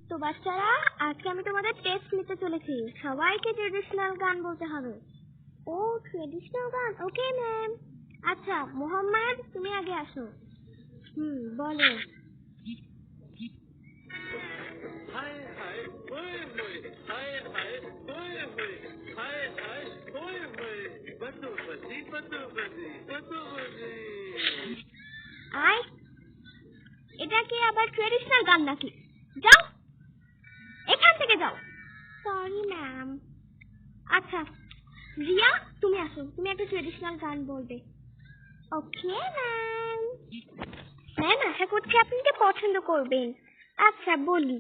তো বাচ্চারা, আজকে আমি তোমাদের টেস্ট নিতে চলেছি। সবাইকে ট্রেডিশনাল গান বলতে হবে। ও, ট্রেডিশনাল গান, ওকে ম্যাম। আচ্ছা মোহাম্মদ, তুমি আগে আসো। বলো। আয়, এটা কি আবার ট্রেডিশনাল গান নাকি? যাও এখান থেকে, যাও। Sorry ma'am. আচ্ছা রিয়া, তুমি আসো, তুমি একটা ট্রেডিশনাল গান বলবে। Okay ma'am. ম্যাম, আশা করছি আপনি এটা পছন্দ করবেন। আচ্ছা বলি।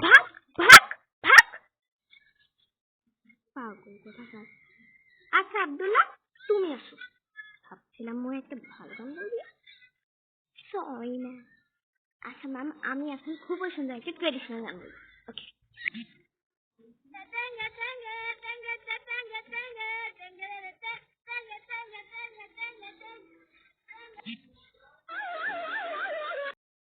ভাগ ভাগ ভাগ, পাগল কোথাকার। আচ্ছা আব্দুল্লাহ, তুমি আসো। ভাবছিলাম মই একটা ভালো গান বলবি। Sorry ma'am. আচ্ছা ম্যাম, আমি এখন খুবই সুন্দর একটা ট্রেডিশনাল গান বলবো। ওকে।